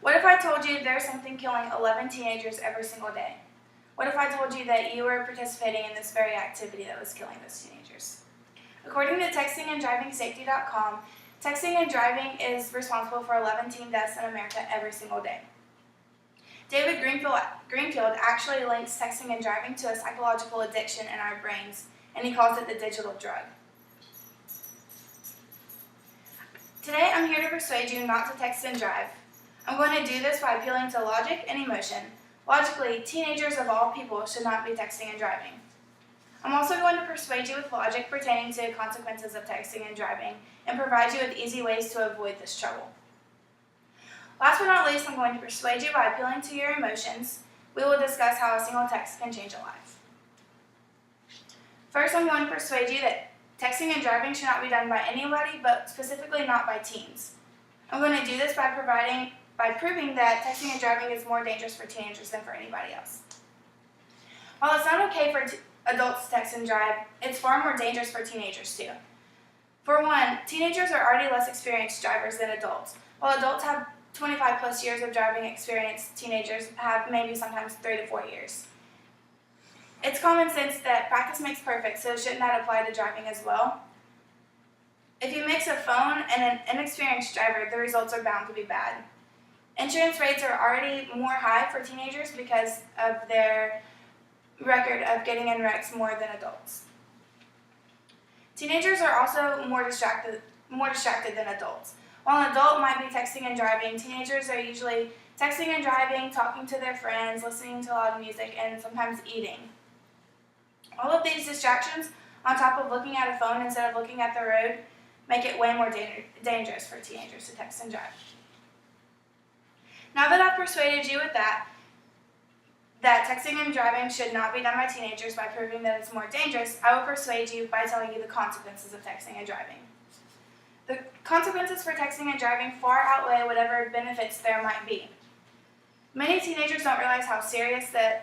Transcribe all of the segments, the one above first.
What if I told you there's something killing 11 teenagers every single day? What if I told you that you were participating in this very activity that was killing those teenagers? According to textinganddrivingsafety.com, texting and driving is responsible for 11 teen deaths in America every single day. David Greenfield actually links texting and driving to a psychological addiction in our brains, and he calls it the digital drug. Today, I'm here to persuade you not to text and drive. I'm going to do this by appealing to logic and emotion. Logically, teenagers of all people should not be texting and driving. I'm also going to persuade you with logic pertaining to consequences of texting and driving and provide you with easy ways to avoid this trouble. Last but not least, I'm going to persuade you by appealing to your emotions. We will discuss how a single text can change a life. First, I'm going to persuade you that texting and driving should not be done by anybody, but specifically not by teens. I'm going to do this by proving that texting and driving is more dangerous for teenagers than for anybody else. While it's not okay for adults to text and drive, it's far more dangerous for teenagers too. For one, teenagers are already less experienced drivers than adults. While adults have 25 plus years of driving experience, teenagers have maybe sometimes 3 to 4 years. It's common sense that practice makes perfect, so shouldn't that apply to driving as well? If you mix a phone and an inexperienced driver, the results are bound to be bad. Insurance rates are already more high for teenagers because of their record of getting in wrecks more than adults. Teenagers are also more distracted than adults. While an adult might be texting and driving, teenagers are usually texting and driving, talking to their friends, listening to loud music, and sometimes eating. All of these distractions, on top of looking at a phone instead of looking at the road, make it way more dangerous for teenagers to text and drive. Now that I've persuaded you with that texting and driving should not be done by teenagers by proving that it's more dangerous, I will persuade you by telling you the consequences of texting and driving. The consequences for texting and driving far outweigh whatever benefits there might be. Many teenagers don't realize how serious the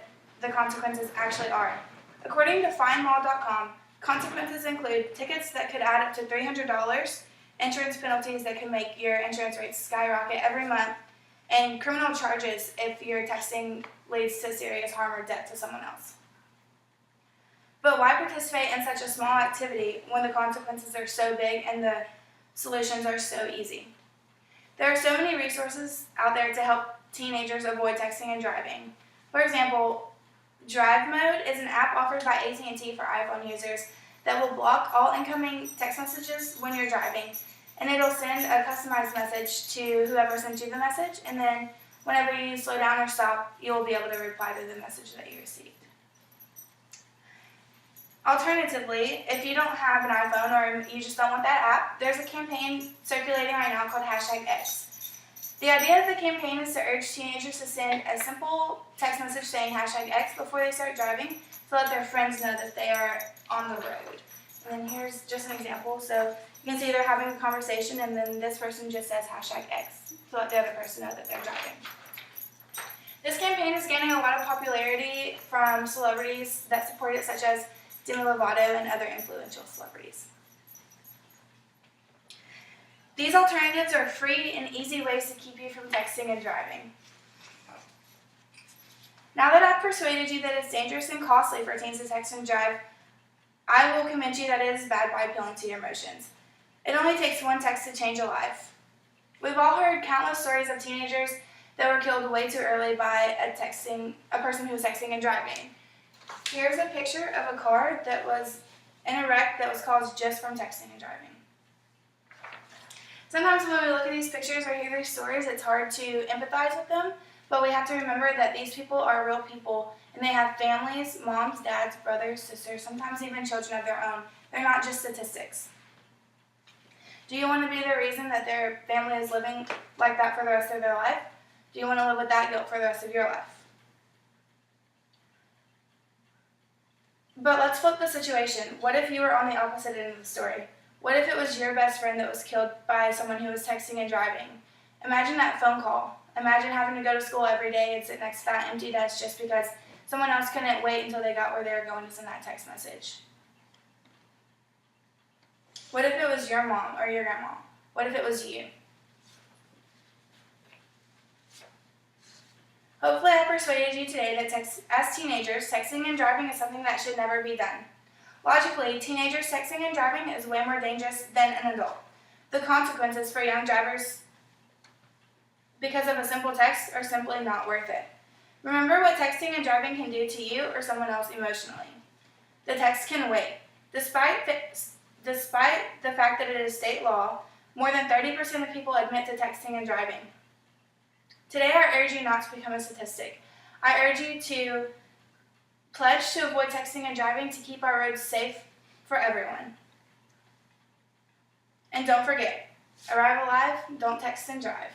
consequences actually are. According to FineLaw.com, consequences include tickets that could add up to $300, insurance penalties that can make your insurance rates skyrocket every month, and criminal charges if your texting leads to serious harm or death to someone else. But why participate in such a small activity when the consequences are so big and the solutions are so easy? There are so many resources out there to help teenagers avoid texting and driving. For example, Drive Mode is an app offered by AT&T for iPhone users that will block all incoming text messages when you're driving, and it'll send a customized message to whoever sent you the message, and then whenever you slow down or stop, you'll be able to reply to the message that you received. Alternatively, if you don't have an iPhone or you just don't want that app, there's a campaign circulating right now called #X. The idea of the campaign is to urge teenagers to send a simple text message saying #X before they start driving to let their friends know that they are on the road. And then here's just an example. So you can see they're having a conversation and then this person just says #X to let the other person know that they're driving. This campaign is gaining a lot of popularity from celebrities that support it, such as Demi Lovato and other influential celebrities. These alternatives are free and easy ways to keep you from texting and driving. Now that I've persuaded you that it's dangerous and costly for teens to text and drive, I will convince you that it is bad by appealing to your emotions. It only takes one text to change a life. We've all heard countless stories of teenagers that were killed way too early by a person who was texting and driving. Here's a picture of a car that was in a wreck that was caused just from texting and driving. Sometimes when we look at these pictures or hear these stories, it's hard to empathize with them, but we have to remember that these people are real people, and they have families, moms, dads, brothers, sisters, sometimes even children of their own. They're not just statistics. Do you want to be the reason that their family is living like that for the rest of their life? Do you want to live with that guilt for the rest of your life? But let's flip the situation. What if you were on the opposite end of the story? What if it was your best friend that was killed by someone who was texting and driving? Imagine that phone call. Imagine having to go to school every day and sit next to that empty desk just because someone else couldn't wait until they got where they were going to send that text message. What if it was your mom or your grandma? What if it was you? persuaded you today that as teenagers, texting and driving is something that should never be done. Logically, teenagers texting and driving is way more dangerous than an adult. The consequences for young drivers because of a simple text are simply not worth it. Remember what texting and driving can do to you or someone else emotionally. The text can wait. Despite the fact that it is state law, more than 30% of people admit to texting and driving. Today, I urge you not to become a statistic. I urge you to pledge to avoid texting and driving to keep our roads safe for everyone. And don't forget, arrive alive, don't text and drive.